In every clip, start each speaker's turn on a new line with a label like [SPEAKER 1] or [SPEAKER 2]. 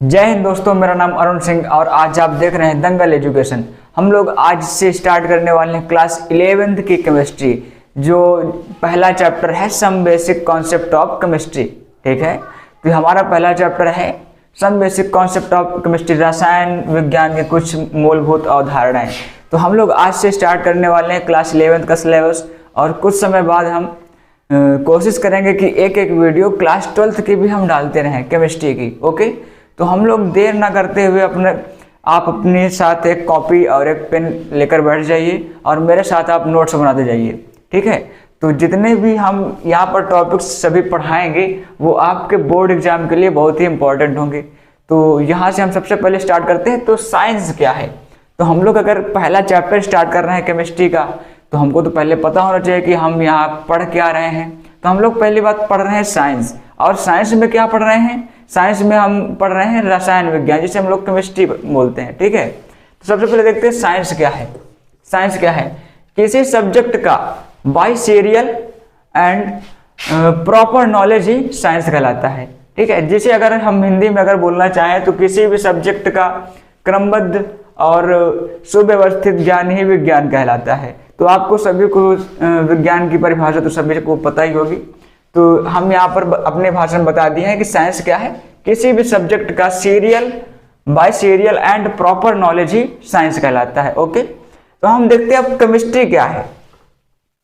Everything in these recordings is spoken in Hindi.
[SPEAKER 1] जय हिंद दोस्तों, मेरा नाम अरुण सिंह और आज आप देख रहे हैं दंगल एजुकेशन। हम लोग आज से स्टार्ट करने वाले हैं क्लास 11th की केमिस्ट्री। जो पहला चैप्टर है some basic concept of chemistry. ठीक है, तो हमारा पहला चैप्टर है some basic concept of chemistry, रसायन विज्ञान के कुछ मूलभूत अवधारणाएं। तो हम लोग आज से स्टार्ट करने वाले हैं क्लास 11th का सिलेबस और कुछ समय बाद हम कोशिश करेंगे कि एक एक वीडियो क्लास 12th की भी हम डालते रहें केमिस्ट्री की। ओके, तो हम लोग देर ना करते हुए आप अपने साथ एक कॉपी और एक पेन लेकर बैठ जाइए और मेरे साथ आप नोट्स बनाते जाइए। ठीक है, तो जितने भी हम यहाँ पर टॉपिक्स सभी पढ़ाएंगे वो आपके बोर्ड एग्जाम के लिए बहुत ही इंपॉर्टेंट होंगे। तो यहाँ से हम सबसे पहले स्टार्ट करते हैं। तो साइंस क्या है? तो हम लोग अगर पहला चैप्टर स्टार्ट कर रहे हैं केमिस्ट्री का, तो हमको तो पहले पता होना चाहिए कि हम यहाँ पढ़ क्या रहे हैं। तो हम लोग पहली बात पढ़ रहे हैं साइंस। और साइंस में क्या पढ़ रहे हैं? साइंस में हम पढ़ रहे हैं रसायन विज्ञान, जिसे हम लोग केमिस्ट्री बोलते हैं। ठीक है, तो सबसे पहले देखते हैं साइंस क्या है। साइंस क्या है? किसी सब्जेक्ट का by serial and proper knowledge he science कहलाता है। ठीक है, जिसे अगर हम हिंदी में अगर बोलना चाहें तो किसी भी सब्जेक्ट का क्रमबद्ध और सुव्यवस्थित ज्ञान ही विज्ञान कहलाता है। तो आपको सभी को विज्ञान की परिभाषा तो सभी को पता ही होगी। तो हम यहाँ पर अपने भाषण में बता दिए हैं कि साइंस क्या है? किसी भी सब्जेक्ट का serial bye serial and proper knowledge he science कहलाता है। ओके, तो हम देखते हैं अब केमिस्ट्री क्या है।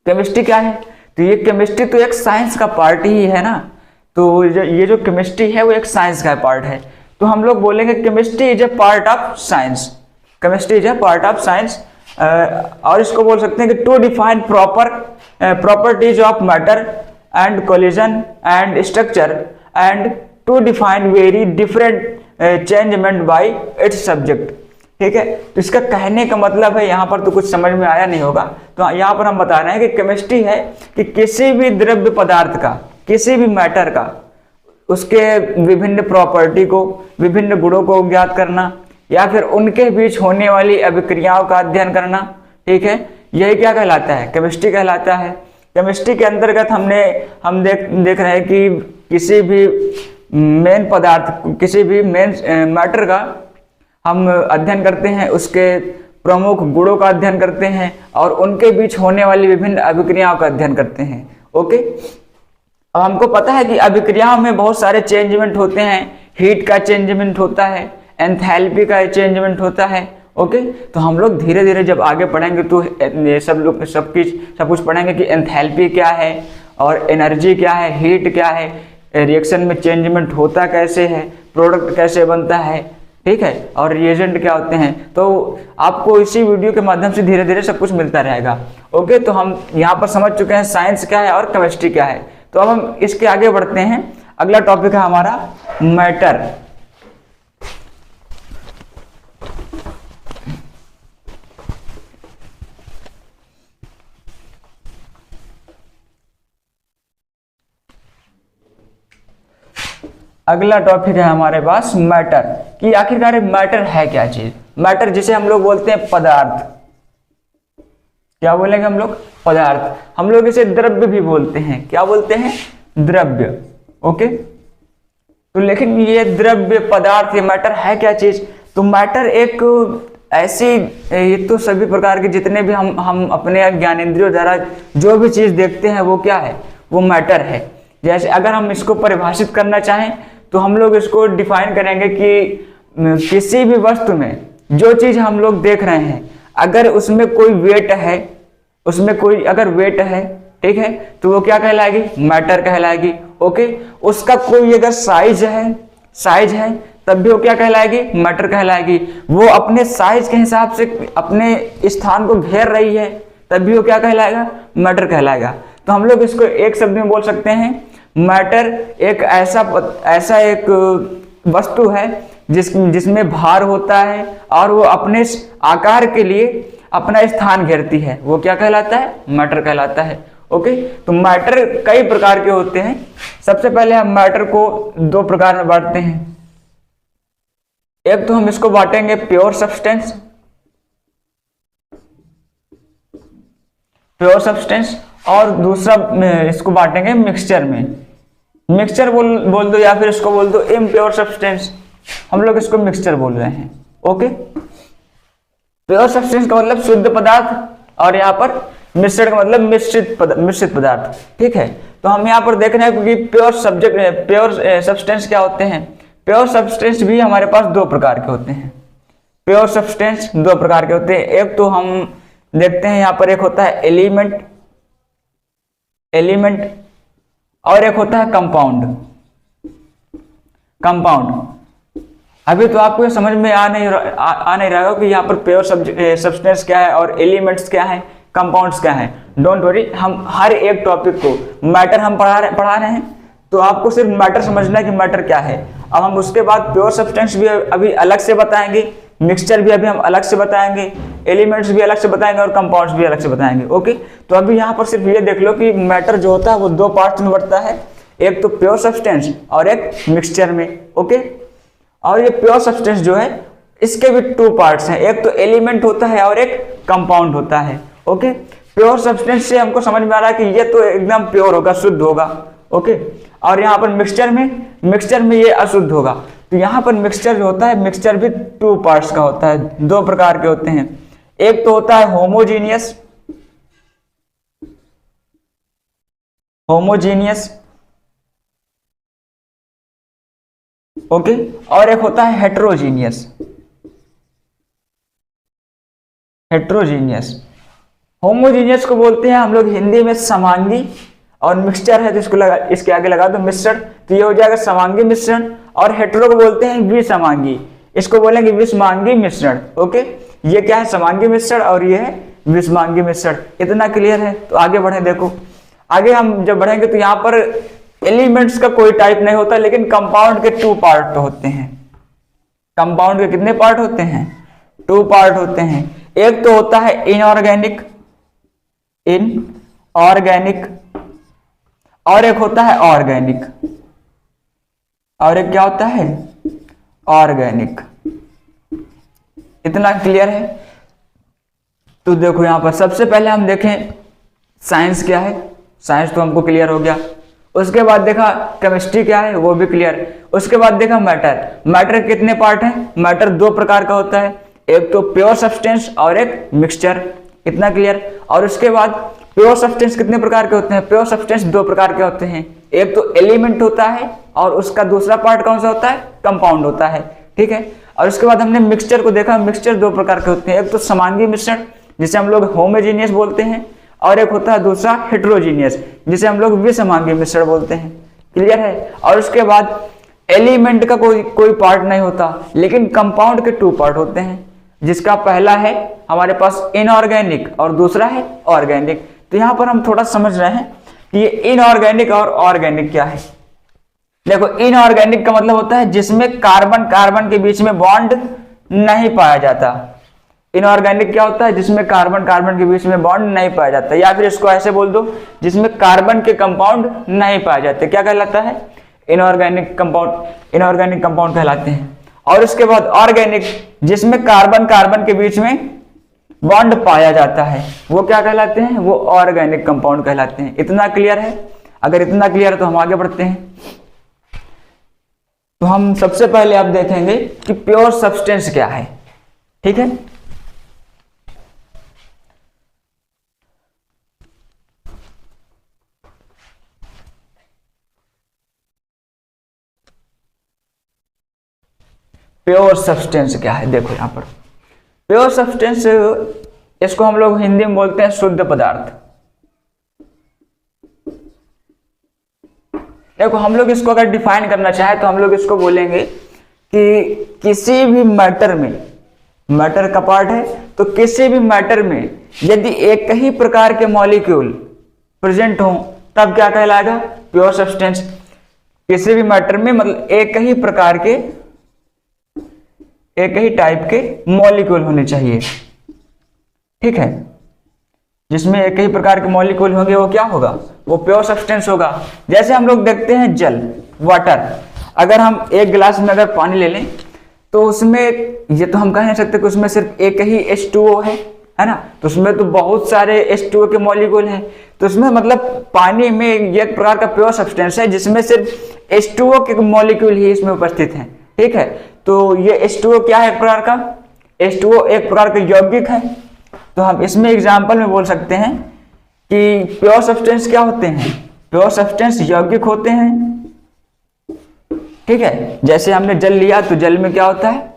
[SPEAKER 1] केमिस्ट्री क्या है? तो ये केमिस्ट्री तो एक साइंस का पार्ट ही है ना। तो ये जो केमिस्ट्री है वो एक साइंस का पार्ट है। तो हम लोग बोलेंगे chemistry is a part of science. Chemistry is a part of science. और इसको बोल सकते हैं कि to define properties of matter and collision and structure and to define very different changement by its subject। ठीक है, तो इसका कहने का मतलब है, यहाँ पर तो कुछ समझ में आया नहीं होगा। तो यहाँ पर हम बता रहे हैं कि केमिस्ट्री है कि किसी भी द्रव्य पदार्थ का, किसी भी मैटर का, उसके विभिन्न प्रॉपर्टी को, विभिन्न गुणों को ज्ञात करना या फिर उनके बीच होने वाली अभिक्रियाओं का अध्ययन करना। ठीक है, यही क्या कहलाता है? केमिस्ट्री कहलाता है। केमिस्ट्री के अंतर्गत हम देख रहे हैं कि किसी भी मेन पदार्थ, किसी भी मेन मैटर का हम अध्ययन करते हैं, उसके प्रमुख गुणों का अध्ययन करते हैं और उनके बीच होने वाली विभिन्न अभिक्रियाओं का अध्ययन करते हैं। ओके, अब हमको पता है कि अभिक्रियाओं में बहुत सारे चेंजमेंट होते हैं। हीट का चेंजमेंट होता है, एंथैल्पी का चेंजमेंट होता है। ओके, तो हम लोग धीरे धीरे जब आगे पढ़ेंगे तो ये सब कुछ पढ़ेंगे कि एंथैल्पी क्या है और एनर्जी क्या है, हीट क्या है, रिएक्शन में चेंजमेंट होता कैसे है, प्रोडक्ट कैसे बनता है। ठीक है, और रिएजेंट क्या होते हैं। तो आपको इसी वीडियो के माध्यम से धीरे धीरे सब कुछ मिलता रहेगा। ओके, तो हम यहाँ पर समझ चुके हैं साइंस क्या है और केमिस्ट्री क्या है। तो अब हम इसके आगे बढ़ते हैं। अगला टॉपिक है हमारा मैटर। अगला टॉपिक है हमारे पास मैटर, कि आखिरकार मैटर है क्या चीज। मैटर जिसे हम लोग बोलते हैं पदार्थ। क्या बोलेंगे हम लोग? पदार्थ। हम लोग इसे द्रव्य भी बोलते हैं। क्या बोलते हैं? द्रव्य। ओके, तो लेकिन ये द्रव्य, पदार्थ, ये मैटर है क्या चीज? तो मैटर एक ऐसी, ये तो सभी प्रकार के जितने भी हम अपने ज्ञानेंद्रियों द्वारा जो भी चीज देखते हैं वो क्या है? वो मैटर है। जैसे अगर हम इसको परिभाषित करना चाहें तो हम लोग इसको डिफाइन करेंगे कि किसी भी वस्तु में जो चीज हम लोग देख रहे हैं, अगर उसमें कोई वेट है, उसमें कोई अगर वेट है, ठीक है, तो वो क्या कहलाएगी? मैटर कहलाएगी। ओके, उसका कोई अगर साइज है तब भी वो क्या कहलाएगी? मैटर कहलाएगी। वो अपने साइज के हिसाब से अपने स्थान को घेर रही है तब भी वो क्या कहलाएगा? मैटर कहलाएगा। तो हम लोग इसको एक शब्द में बोल सकते हैं, मैटर एक ऐसा एक वस्तु है जिसमें भार होता है और वो अपने आकार के लिए अपना स्थान घेरती है। वो क्या कहलाता है? मैटर कहलाता है। ओके, तो मैटर कई प्रकार के होते हैं। सबसे पहले हम मैटर को दो प्रकार में बांटते हैं। एक तो हम इसको बांटेंगे प्योर सब्सटेंस, और दूसरा इसको बांटेंगे मिक्सचर में। मिक्सचर बोल दो या फिर इसको बोल दो इम्प्योर सब्सटेंस। हम लोग इसको मिक्सचर बोल रहे हैं। ओके, प्योर सब्सटेंस का मतलब शुद्ध पदार्थ, और यहाँ पर मिश्रण का मतलब मिश्रित पदार्थ। ठीक है, तो हम यहाँ पर देख रहे हैं कि प्योर सब्सटेंस क्या होते हैं। प्योर सब्सटेंस भी हमारे पास दो प्रकार के होते हैं। प्योर सब्सटेंस दो प्रकार के होते हैं। एक तो हम देखते हैं यहाँ पर, एक होता है एलिमेंट और एक होता है कंपाउंड। अभी तो आपको ये समझ में आ नहीं रहा होगा कि यहाँ पर प्योर सब्सटेंस क्या है और एलिमेंट्स क्या है, कंपाउंड्स क्या है। डोंट वरी, हम हर एक टॉपिक को मैटर हम पढ़ा रहे हैं, तो आपको सिर्फ मैटर समझना है कि मैटर क्या है। अब हम उसके बाद प्योर सब्सटेंस भी अभी अलग से बताएंगे, मिक्सचर भी अभी हम अलग से बताएंगे, एलिमेंट्स भी अलग से बताएंगे और कंपाउंड्स भी अलग से बताएंगे। ओके, तो अभी यहाँ पर सिर्फ ये देख लो कि मैटर जो होता है वो दो पार्ट्स में बढ़ता है, एक तो प्योर सब्सटेंस और एक मिक्सचर में। ओके, और ये प्योर सब्सटेंस जो है इसके भी टू पार्ट्स हैं, एक तो एलिमेंट होता है और एक कंपाउंड होता है। ओके, प्योर सब्सटेंस से हमको समझ में आ रहा है कि ये तो एकदम प्योर होगा, शुद्ध होगा। ओके, और यहाँ पर मिक्सचर में ये अशुद्ध होगा। तो यहाँ पर मिक्सचर जो होता है, मिक्सचर भी टू पार्ट्स का होता है, दो प्रकार के होते हैं। एक तो होता है होमोजीनियस ओके, और एक होता है हेट्रोजीनियस। होमोजीनियस को बोलते हैं हम लोग हिंदी में समांगी, और मिक्सचर है तो इसके आगे लगा दो मिश्रण, तो ये हो जाएगा समांगी मिश्रण। और हेट्रो को बोलते हैं विसमांगी, इसको बोलेंगे विषमांगी मिश्रण। ओके, ये क्या है, समांगी मिश्रण और ये है विषमांगी मिश्रण। इतना क्लियर है? तो आगे बढ़े। देखो आगे हम जब बढ़ेंगे तो यहाँ पर एलिमेंट्स का कोई टाइप नहीं होता, लेकिन कंपाउंड के टू पार्ट तो होते हैं। कंपाउंड के कितने पार्ट होते हैं? टू पार्ट होते हैं। एक तो होता है इनऑर्गेनिक और एक होता है ऑर्गेनिक। और एक क्या होता है? ऑर्गेनिक। इतना क्लियर है? तो देखो यहां पर सबसे पहले हम देखें साइंस क्या है। साइंस तो हमको क्लियर हो गया। उसके बाद देखा केमिस्ट्री क्या है, वो भी क्लियर। उसके बाद देखा मैटर के कितने पार्ट हैं? मैटर दो प्रकार का होता है, एक तो प्योर सब्सटेंस और एक मिक्सचर। इतना क्लियर। और उसके बाद प्योर सब्सटेंस कितने प्रकार के होते हैं? प्योर सब्सटेंस दो प्रकार के होते हैं, एक तो एलिमेंट होता है और उसका दूसरा पार्ट कौन सा होता है? कंपाउंड होता है। ठीक है। और उसके बाद हमने मिक्सचर को देखा। मिक्सचर दो प्रकार के होते हैं, एक तो समांगी मिश्रण जिसे हम लोग होमोजीनियस बोलते हैं, और एक होता है दूसरा हेट्रोजीनियस जिसे हम लोग विसमांगी मिश्रण बोलते हैं। क्लियर है? और उसके बाद एलिमेंट का कोई पार्ट नहीं होता, लेकिन कंपाउंड के टू पार्ट होते हैं, जिसका पहला है हमारे पास इनऑर्गेनिक और दूसरा है ऑर्गेनिक। तो यहां पर हम थोड़ा समझ रहे हैं कि ये इनऑर्गेनिक और ऑर्गेनिक क्या है। देखो इनऑर्गेनिक का मतलब होता है जिसमें कार्बन के बीच में बॉन्ड नहीं पाया जाता। इनऑर्गेनिक क्या होता है? जिसमें कार्बन के बीच में बॉन्ड नहीं पाया जाता, या फिर इसको ऐसे बोल दो जिसमें कार्बन के कंपाउंड नहीं पाए जाते। क्या कहलाता है? इनऑर्गेनिक कंपाउंड कहलाते हैं। और उसके बाद ऑर्गेनिक जिसमें कार्बन के बीच में बॉन्ड पाया जाता है, वो क्या कहलाते हैं? वो ऑर्गेनिक कंपाउंड कहलाते हैं। इतना क्लियर है? अगर इतना क्लियर है तो हम आगे बढ़ते हैं। तो हम सबसे पहले आप देखेंगे कि प्योर सब्सटेंस क्या है। ठीक है। प्योर सब्सटेंस क्या है? देखो यहां पर प्योर सब्सटेंस, इसको हम लोग हिंदी में बोलते हैं शुद्ध पदार्थ। देखो हम लोग इसको अगर डिफाइन करना चाहे तो हम लोग इसको बोलेंगे कि किसी भी मैटर में, मैटर का पार्ट है तो किसी भी मैटर में यदि एक ही प्रकार के मॉलिक्यूल प्रेजेंट हो तब क्या कहलाएगा? Pure substance. किसी भी मैटर में मतलब एक ही प्रकार के, एक ही टाइप के मॉलिक्यूल होने चाहिए। ठीक है। जिसमें एक ही प्रकार के मॉलिक्यूल होंगे वो क्या होगा? वो प्योर सब्सटेंस होगा। जैसे हम लोग देखते हैं जल, वाटर, अगर हम एक गिलास में अगर पानी ले लें तो उसमें ये तो हम कह नहीं सकते कि उसमें सिर्फ एक ही H2O है ना, तो उसमें तो बहुत सारे H2O के मॉलिक्यूल हैं। तो उसमें मतलब पानी में एक प्रकार का प्योर सब्सटेंस है जिसमें सिर्फ H2O के मॉलिक्यूल ही इसमें उपस्थित हैं। ठीक है। तो ये H2O क्या है एक प्रकार का, H2O एक प्रकार का यौगिक है। तो हम इसमें एग्जाम्पल में बोल सकते हैं कि प्योर सब्सटेंस क्या होते हैं, प्योर सब्सटेंस यौगिक होते हैं, ठीक है। जैसे हमने जल लिया तो जल में क्या होता है,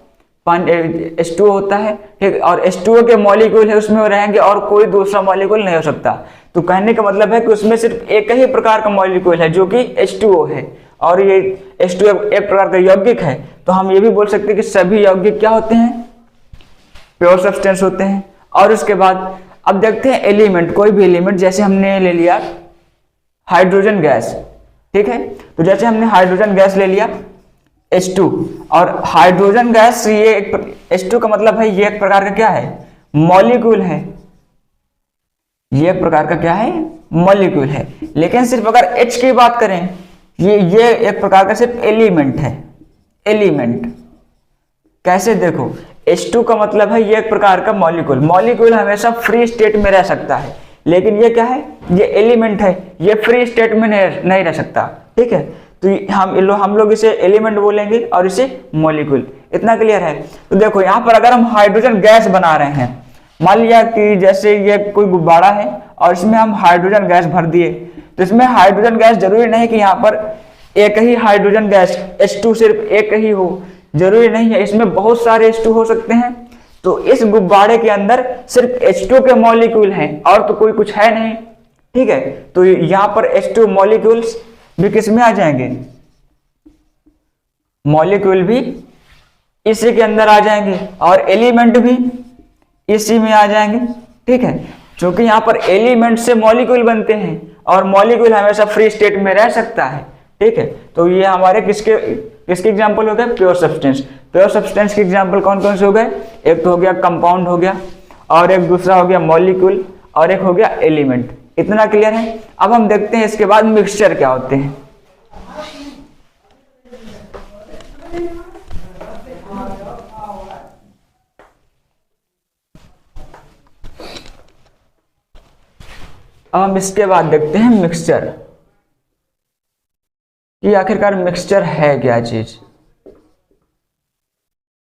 [SPEAKER 1] पानी H2O होता है, ठीक। और H2O के मॉलिक्यूल है उसमें रहेंगे और कोई दूसरा मॉलिक्यूल नहीं हो सकता। तो कहने का मतलब है कि उसमें सिर्फ एक ही प्रकार का मॉलिक्यूल है जो कि H2O है, और ये H2O एक प्रकार का यौगिक है। तो हम ये भी बोल सकते हैं कि सभी यौगिक क्या होते हैं, प्योर सब्सटेंस होते हैं। और उसके बाद अब देखते हैं एलिमेंट, कोई भी एलिमेंट, जैसे हमने ले लिया हाइड्रोजन गैस, ठीक है। तो जैसे हमने हाइड्रोजन गैस ले लिया H2, और हाइड्रोजन गैस ये एक H2 का मतलब है ये एक प्रकार का क्या है, मॉलिक्यूल है, ये एक प्रकार का क्या है, मॉलिक्यूल है। लेकिन सिर्फ अगर H की बात करें, ये एक प्रकार का सिर्फ एलिमेंट है, एलिमेंट। कैसे, देखो H2 का मतलब है ये एक प्रकार का मॉलिक्यूल, मॉलिक्यूल हमेशा फ्री स्टेट में रह सकता है, लेकिन ये क्या है, ये एलिमेंट है, ये फ्री स्टेट में नहीं रह सकता, ठीक है। तो हम लोग इसे एलिमेंट बोलेंगे और इसे मॉलिक्यूल। इतना क्लियर है। तो देखो यहाँ पर अगर हम हाइड्रोजन गैस बना रहे हैं, मान लिया कि जैसे ये कोई गुब्बारा है और इसमें हम हाइड्रोजन गैस भर दिए, तो इसमें हाइड्रोजन गैस जरूरी नहीं कि यहाँ पर एक ही हाइड्रोजन गैस H2 सिर्फ एक ही हो, जरूरी नहीं है, इसमें बहुत सारे H2 हो सकते हैं। तो इस गुब्बारे के अंदर सिर्फ H2 के मॉलिक्यूल हैं और तो कोई कुछ है नहीं, ठीक है। तो यहाँ पर H2 मॉलिक्यूल्स भी किस में आ जाएंगे, मॉलिक्यूल भी इसी के अंदर आ जाएंगे और एलिमेंट भी इसी में आ जाएंगे, ठीक है। क्योंकि यहाँ पर एलिमेंट से मॉलिक्यूल बनते हैं और मॉलिक्यूल हमेशा फ्री स्टेट में रह सकता है, ठीक है। तो ये हमारे किसके एग्जाम्पल हो गए, प्योर सब्सटेंस। प्योर सब्सटेंस के एग्जाम्पल कौन कौन से हो गए, एक तो हो गया कंपाउंड हो गया, और एक दूसरा हो गया मॉलिक्यूल, और एक हो गया एलिमेंट। इतना क्लियर है। अब हम देखते हैं इसके बाद मिक्सचर क्या होते हैं। अब हम इसके बाद देखते हैं मिक्सचर, कि आखिरकार मिक्सचर है क्या चीज।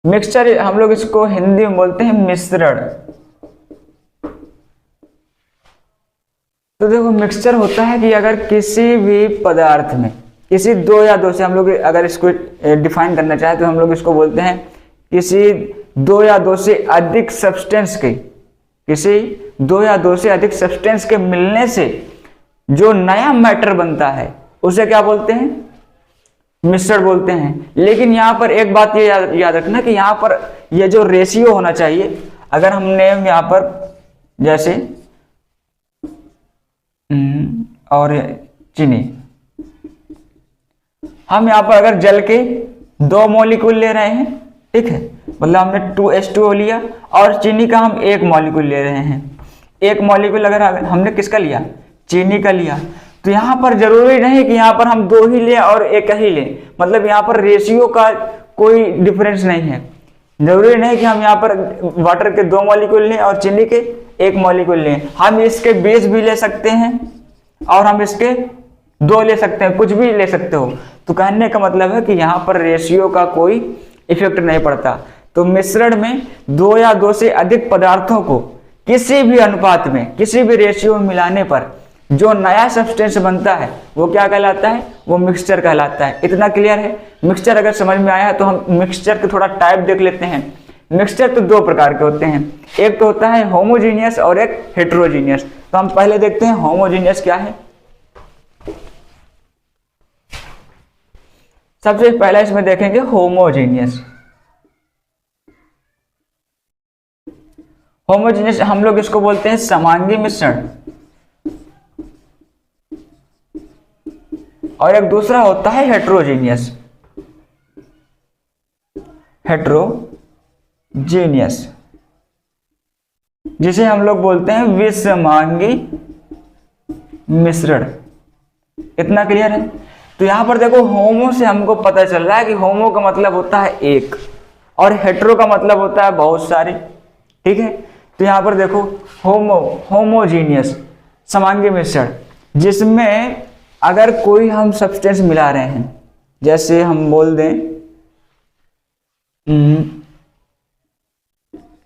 [SPEAKER 1] मिक्सचर हम लोग इसको हिंदी में बोलते हैं मिश्रण। तो देखो मिक्सचर होता है कि अगर किसी भी पदार्थ में किसी दो या दो से, हम लोग अगर इसको डिफाइन करना चाहे तो हम लोग इसको बोलते हैं किसी दो या दो से अधिक सब्सटेंस के, किसी दो या दो से अधिक सब्सटेंस के मिलने से जो नया मैटर बनता है उसे क्या बोलते हैं, मिक्सचर बोलते हैं। लेकिन यहाँ पर एक बात ये याद रखना कि यहाँ पर ये जो रेशियो होना चाहिए, अगर हमने यहाँ पर जैसे और चीनी, हम यहाँ पर अगर जल के दो मॉलिक्यूल ले रहे हैं, ठीक है, मतलब हमने 2H2O लिया और चीनी का हम एक मॉलिक्यूल ले रहे हैं। एक मॉलिक्यूल अगर हमने किसका लिया, चीनी का लिया, तो यहाँ पर जरूरी नहीं कि यहाँ पर हम दो ही लें और एक ही लें, मतलब यहाँ पर रेशियो का कोई डिफरेंस नहीं है। जरूरी नहीं कि हम यहाँ पर वाटर के दो मॉलिक्यूल लें और चीनी के एक मॉलिक्यूल लें, हम इसके बेस भी ले सकते हैं और हम इसके दो ले सकते हैं, कुछ भी ले सकते हो। तो कहने का मतलब है कि यहाँ पर रेशियो का कोई इफेक्ट नहीं पड़ता। तो मिश्रण में दो या दो से अधिक पदार्थों को किसी भी अनुपात में, किसी भी रेशियो में मिलाने पर जो नया सब्सटेंस बनता है वो क्या कहलाता है, वो मिक्सचर कहलाता है। इतना क्लियर है। मिक्सचर अगर समझ में आया तो हम मिक्सचर के थोड़ा टाइप देख लेते हैं। मिक्सचर तो दो प्रकार के होते हैं, एक तो होता है होमोजीनियस और एक हेट्रोजीनियस। तो हम पहले देखते हैं होमोजीनियस क्या है। सबसे पहले इसमें देखेंगे होमोजीनियस। होमोजीनियस हम लोग इसको बोलते हैं समांगी मिश्रण, और एक दूसरा होता है हेट्रोजीनियस। हेट्रोजीनियस जिसे हम लोग बोलते हैं विषमांगी मिश्रण। इतना क्लियर है। तो यहां पर देखो होमो से हमको पता चल रहा है कि होमो का मतलब होता है एक और हेट्रो का मतलब होता है बहुत सारे, ठीक है। तो यहां पर देखो होमोजीनियस समांगी मिश्रण, जिसमें अगर कोई हम सब्सटेंस मिला रहे हैं, जैसे हम बोल दें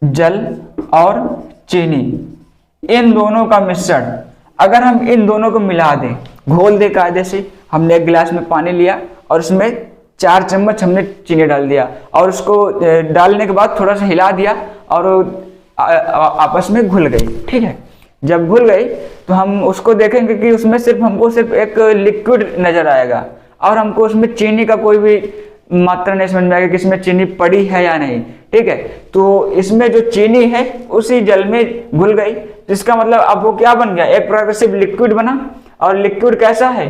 [SPEAKER 1] जल और चीनी, इन दोनों का मिश्रण, अगर हम इन दोनों को मिला दें, घोल दे कायदे से, हमने एक गिलास में पानी लिया और उसमें 4 चम्मच हमने चीनी डाल दिया और उसको डालने के बाद थोड़ा सा हिला दिया और आपस में घुल गई, ठीक है। जब घुल गई तो हम उसको देखेंगे कि उसमें हमको सिर्फ एक लिक्विड नजर आएगा और हमको उसमें चीनी का कोई भी मात्रा नहीं समझ में आएगा कि इसमें चीनी पड़ी है या नहीं, ठीक है। तो इसमें जो चीनी है उसी जल में घुल गई, तो इसका मतलब अब वो क्या बन गया, एक प्रकार का सिर्फ लिक्विड बना। और लिक्विड कैसा है,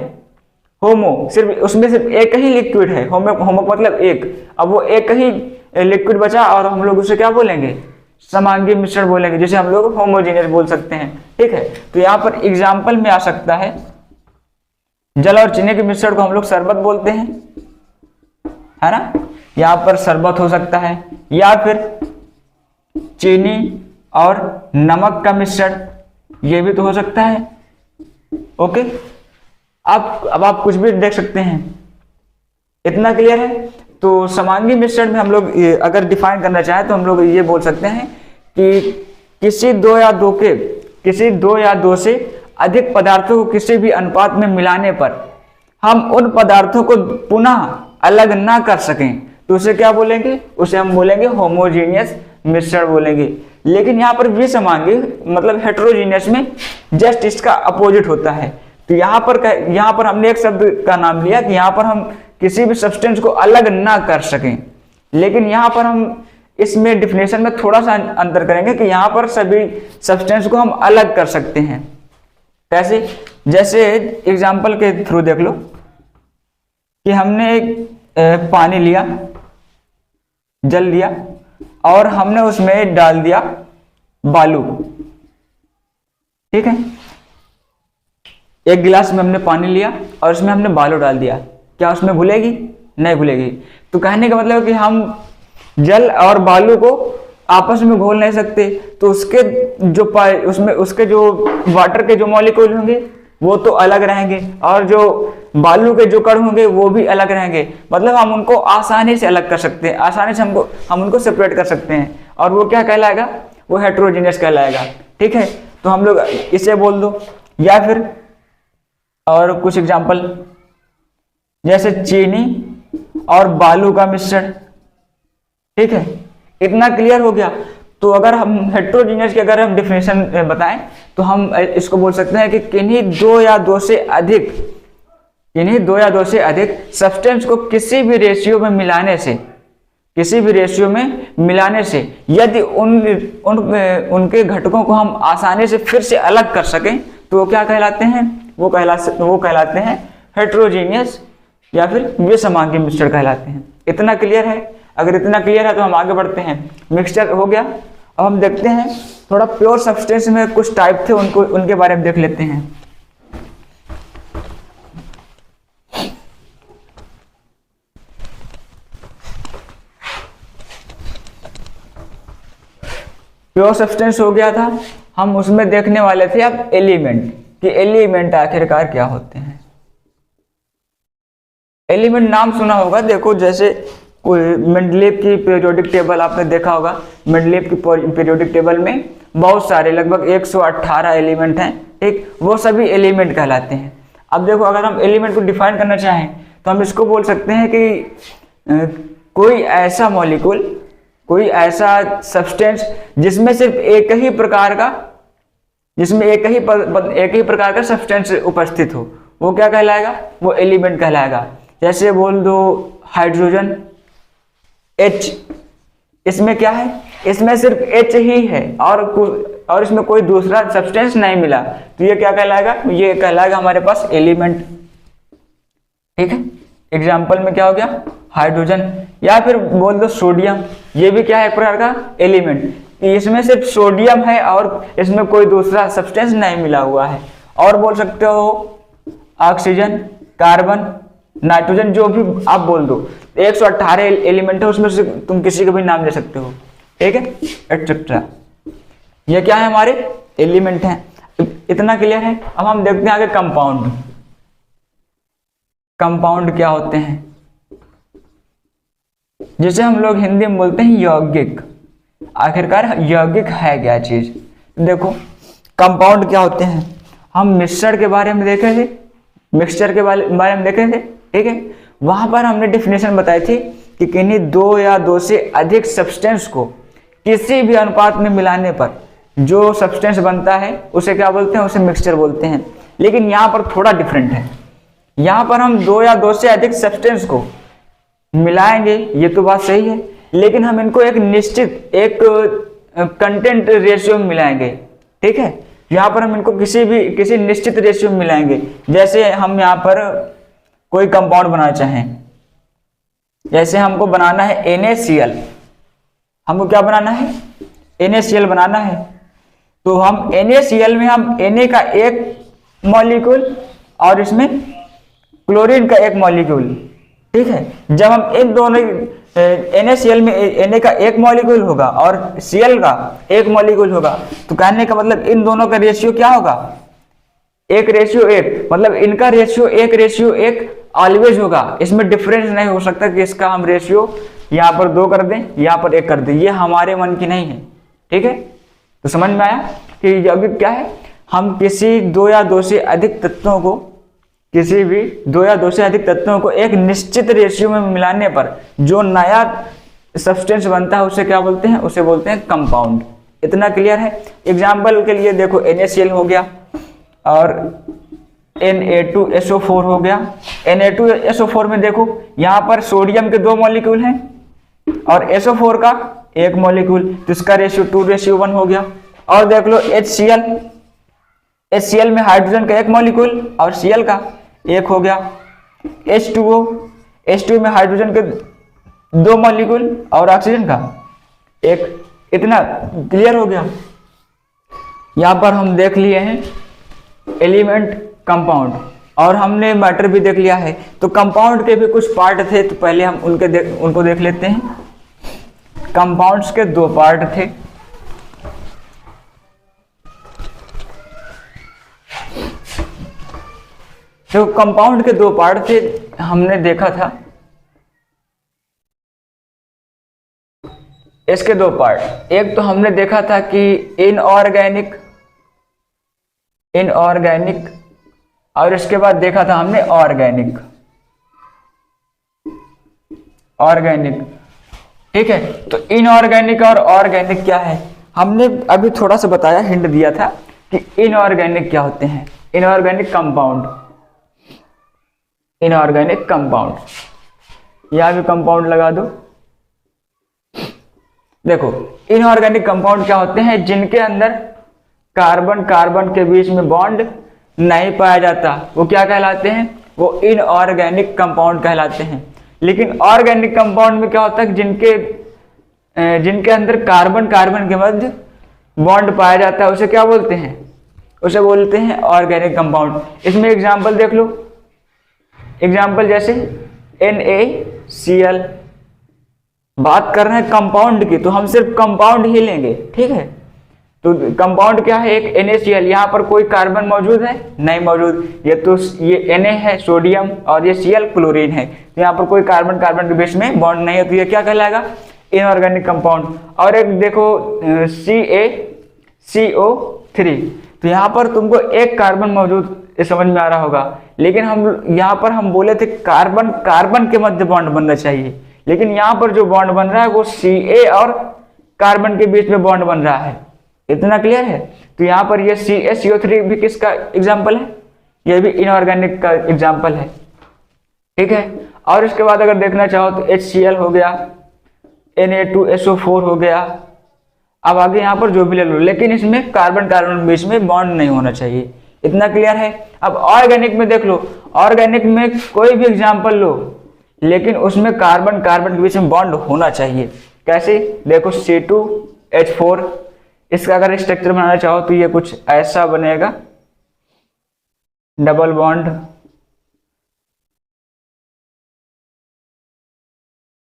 [SPEAKER 1] होमो, सिर्फ उसमें सिर्फ एक ही लिक्विड है, होमो मतलब एक। अब वो एक ही लिक्विड बचा और हम लोग उसे क्या बोलेंगे, समांगी मिश्रण बोलेंगे, जिसे हम लोग होमोजेनियस बोल सकते हैं, ठीक है। तो यहाँ पर एग्जाम्पल में आ सकता है, जल और चीनी के मिश्रण को हम लोग शरबत बोलते हैं, है ना। यहाँ पर शरबत हो सकता है, या फिर चीनी और नमक का मिश्रण, ये भी तो हो सकता है, ओके। अब आप कुछ भी देख सकते हैं, इतना क्लियर है। तो समांगी मिश्रण में हम लोग अगर डिफाइन करना चाहें तो हम लोग ये बोल सकते हैं कि किसी दो या दो से अधिक पदार्थों को किसी भी अनुपात में मिलाने पर हम उन पदार्थों को पुनः अलग ना कर सकें तो उसे क्या बोलेंगे, उसे हम बोलेंगे होमोजीनियस मिश्रण बोलेंगे। लेकिन यहाँ पर विसमांगी मतलब हेटेरोजीनियस में जस्ट इसका अपोजिट होता है। तो यहाँ पर हमने एक शब्द का नाम लिया कि यहाँ पर हम किसी भी सब्सटेंस को अलग ना कर सकें, लेकिन यहाँ पर हम इसमें डिफिनेशन में थोड़ा सा अंतर करेंगे कि यहाँ पर सभी सब्सटेंस को हम अलग कर सकते हैं। कैसे, जैसे एग्जाम्पल के थ्रू देख लो कि हमने एक पानी लिया, जल लिया और हमने उसमें डाल दिया बालू, ठीक है। एक गिलास में हमने पानी लिया और उसमें हमने बालू डाल दिया, क्या उसमें घुलेगी, नहीं घुलेगी। तो कहने का मतलब है कि हम जल और बालू को आपस में घोल नहीं सकते, तो उसके जो वाटर के जो मॉलिक्यूल होंगे वो तो अलग रहेंगे और जो बालू के जो कण होंगे वो भी अलग रहेंगे। मतलब हम उनको आसानी से अलग कर सकते हैं, आसानी से हम उनको सेपरेट कर सकते हैं, और वो क्या कहलाएगा, वो हेटेरोजीनियस कहलाएगा, ठीक है। तो हम लोग इसे बोल दो, या फिर और कुछ एग्जाम्पल जैसे चीनी और बालू का मिश्रण, ठीक है। इतना क्लियर हो गया। तो अगर हम हेटेरोजीनियस की अगर हम डिफिनेशन बताएं तो हम इसको बोल सकते हैं कि किन्हीं दो या दो से अधिक सब्सटेंस को किसी भी रेशियो में मिलाने से यदि उनके घटकों को हम आसानी से फिर से अलग कर सकें तो वो क्या कहलाते हैं, वो कहलाते हैं हेटेरोजीनियस या फिर विसमांगी मिश्रण कहलाते हैं। इतना क्लियर है? अगर इतना क्लियर है तो हम आगे बढ़ते हैं। मिक्सचर हो गया, अब हम देखते हैं थोड़ा प्योर सब्सटेंस में कुछ टाइप थे, उनके बारे में देख लेते हैं। प्योर सब्सटेंस हो गया था, हम उसमें देखने वाले थे अब एलिमेंट, कि एलिमेंट आखिरकार क्या होते हैं। एलिमेंट नाम सुना होगा, देखो जैसे कोई मेंडलीव की पीरियोडिक टेबल आपने देखा होगा। मेंडलीव की पीरियोडिक टेबल में बहुत सारे लगभग 118 एलिमेंट हैं, ठीक, वो सभी एलिमेंट कहलाते हैं। अब देखो अगर हम एलिमेंट को डिफाइन करना चाहें तो हम इसको बोल सकते हैं कि कोई ऐसा मॉलिक्यूल, कोई ऐसा सब्सटेंस जिसमें सिर्फ एक ही प्रकार का सब्सटेंस उपस्थित हो, वो क्या कहलाएगा, वो एलिमेंट कहलाएगा। जैसे बोल दो हाइड्रोजन H, इसमें क्या है, इसमें सिर्फ H ही है और इसमें कोई दूसरा सब्सटेंस नहीं मिला, तो ये क्या कहलाएगा, ये कहलाएगा हमारे पास एलिमेंट, ठीक है। एग्जाम्पल में क्या हो गया, हाइड्रोजन। या फिर बोल दो सोडियम, ये भी क्या है, एक प्रकार का एलिमेंट, इसमें सिर्फ सोडियम है और इसमें कोई दूसरा सब्सटेंस नहीं मिला हुआ है। और बोल सकते हो ऑक्सीजन, कार्बन, नाइट्रोजन, जो भी आप बोल दो। 118 एलिमेंट है, उसमें से तुम किसी का भी नाम ले सकते हो, ठीक है, एटसेट्रा। ये क्या है, हमारे एलिमेंट हैं। इतना क्लियर है? अब हम देखते हैं आगे कंपाउंड। कंपाउंड क्या होते हैं? जिसे हम लोग हिंदी में बोलते हैं यौगिक। आखिरकार यौगिक है क्या चीज? देखो कंपाउंड क्या होते हैं, हम मिक्सचर के बारे में देखे थे, मिक्सचर के बारे में देखे थे, ठीक है। वहां पर हमने डिफिनेशन बताई थी कि किन्हीं दो या दो से अधिक सब्सटेंस को किसी भी अनुपात में मिलाने पर जो सब्सटेंस बनता है उसे क्या बोलते हैं, उसे मिक्सचर बोलते हैं। लेकिन यहाँ पर थोड़ा डिफरेंट है, यहाँ पर हम दो या दो से अधिक सब्सटेंस को मिलाएंगे, ये तो बात सही है, लेकिन हम इनको एक निश्चित एक कंटेंट रेशियो में मिलाएंगे, ठीक है। यहाँ पर हम इनको किसी निश्चित रेशियो में मिलाएंगे। जैसे हम यहाँ पर कोई कंपाउंड बनाना चाहें, जैसे हमको बनाना है NaCl, हमको क्या बनाना है, NaCl बनाना है। तो हम NaCl में हम Na का एक मॉलिक्यूल और इसमें क्लोरीन का एक मॉलिक्यूल, ठीक है। जब हम इन दोनों NaCl में Na का एक मॉलिक्यूल होगा और Cl का एक मॉलिक्यूल होगा, तो कहने का मतलब इन दोनों का रेशियो क्या होगा, 1:1। मतलब इनका रेशियो 1:1 ऑलवेज होगा, इसमें डिफरेंस नहीं हो सकता कि इसका हम रेशियो यहाँ पर 2 कर दें, यहाँ पर 1 कर दें, ये हमारे मन की नहीं है, ठीक है। तो समझ में आया कि यौगिक क्या है? हम किसी दो या दो से अधिक तत्वों को, किसी भी दो या दो से अधिक तत्वों को एक निश्चित रेशियो में मिलाने पर जो नया सब्सटेंस बनता है उसे क्या बोलते हैं, उसे बोलते हैं कंपाउंड। इतना क्लियर है? एग्जाम्पल के लिए देखो NaCl हो गया और Na2SO4 हो गया। Na2SO4 में देखो यहाँ पर सोडियम के 2 मॉलिक्यूल हैं और SO4 का 1 मॉलिक्यूल, तो इसका रेशियो 2:1 हो गया। और देख लो HCl में हाइड्रोजन का 1 मॉलिक्यूल और Cl का 1 हो गया। H2O में हाइड्रोजन के 2 मॉलिक्यूल और ऑक्सीजन का 1। इतना क्लियर हो गया। यहाँ पर हम देख लिए हैं एलिमेंट, कंपाउंड, और हमने मैटर भी देख लिया है। तो कंपाउंड के भी कुछ पार्ट थे, तो पहले हम उनको देख लेते हैं। कंपाउंड्स के 2 पार्ट थे। तो कंपाउंड के 2 पार्ट थे, हमने देखा था इसके 2 पार्ट। एक तो हमने देखा था कि इनऑर्गेनिक, और इसके बाद देखा था हमने ऑर्गेनिक, ठीक है। तो इनऑर्गेनिक और ऑर्गेनिक क्या है, हमने अभी थोड़ा सा बताया, हिंट दिया था कि इनऑर्गेनिक क्या होते हैं। इनऑर्गेनिक कंपाउंड, यहां भी कंपाउंड लगा दो। देखो इनऑर्गेनिक कंपाउंड क्या होते हैं, जिनके अंदर कार्बन के बीच में बॉन्ड नहीं पाया जाता, वो क्या कहलाते हैं, वो इनऑर्गेनिक कंपाउंड कहलाते हैं। लेकिन ऑर्गेनिक कंपाउंड में क्या होता है, जिनके अंदर कार्बन के मध्य बॉन्ड पाया जाता है, उसे क्या बोलते हैं, उसे बोलते हैं ऑर्गेनिक कंपाउंड। इसमें एग्जांपल देख लो, एग्जांपल जैसे NaCl। बात कर रहे हैं कंपाउंड की, तो हम सिर्फ कंपाउंड ही लेंगे, ठीक है। तो कंपाउंड क्या है, एक NaCl, यहाँ पर कोई कार्बन मौजूद है, नहीं मौजूद, ये Na है सोडियम और ये Cl क्लोरीन है, तो यहाँ पर कोई कार्बन के बीच में बॉन्ड नहीं है, तो ये क्या कहलाएगा, इनऑर्गेनिक कंपाउंड। और एक देखो CaCO3, तो यहाँ पर तुमको एक कार्बन मौजूद, समझ में आ रहा होगा। लेकिन यहाँ पर हम बोले थे कार्बन के मध्य बॉन्ड बनना चाहिए, लेकिन यहाँ पर जो बॉन्ड बन रहा है वो Ca और कार्बन के बीच में बॉन्ड बन रहा है। इतना क्लियर है? तो यहाँ पर ये CaCO3 भी किसका एग्जाम्पल है, ये भी इनऑर्गेनिक का एग्जाम्पल है, ठीक है। और इसके बाद अगर देखना चाहो तो HCl हो गया, Na2SO4 हो गया। अब आगे यहाँ पर जो भी ले लो, लेकिन इसमें कार्बन के बीच में बॉन्ड नहीं होना चाहिए। इतना क्लियर है? अब ऑर्गेनिक में देख लो, ऑर्गेनिक में कोई भी एग्जाम्पल लो, लेकिन उसमें कार्बन के बीच में बॉन्ड होना चाहिए। कैसे? देखो C2H4, इसका अगर स्ट्रक्चर बनाना चाहो तो ये कुछ ऐसा बनेगा, डबल बॉन्ड,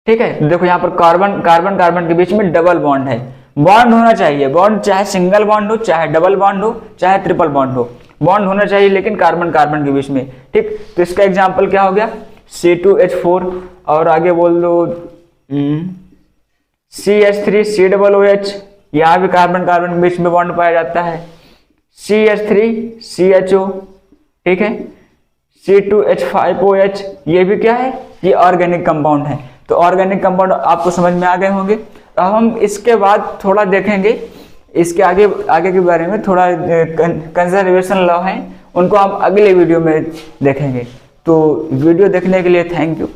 [SPEAKER 1] ठीक है। देखो यहाँ पर कार्बन के बीच में डबल बॉन्ड है, बॉन्ड होना चाहिए। बॉन्ड चाहे सिंगल बॉन्ड हो, चाहे डबल बॉन्ड हो, चाहे ट्रिपल बॉन्ड हो, बॉन्ड होना चाहिए, लेकिन कार्बन के बीच में, ठीक। तो इसका एग्जांपल क्या हो गया, C2H4, और आगे बोल दो CH3 COOH, यहाँ भी कार्बन कार्बन के बीच में बॉन्ड पाया जाता है। CH3 CHO, ठीक है। C2H5OH, ये भी क्या है, ये ऑर्गेनिक कंपाउंड है। तो ऑर्गेनिक कंपाउंड आपको समझ में आ गए होंगे। अब हम इसके बाद थोड़ा देखेंगे इसके आगे के बारे में, थोड़ा कंजर्वेशन लॉ है, उनको हम अगले वीडियो में देखेंगे। तो वीडियो देखने के लिए थैंक यू।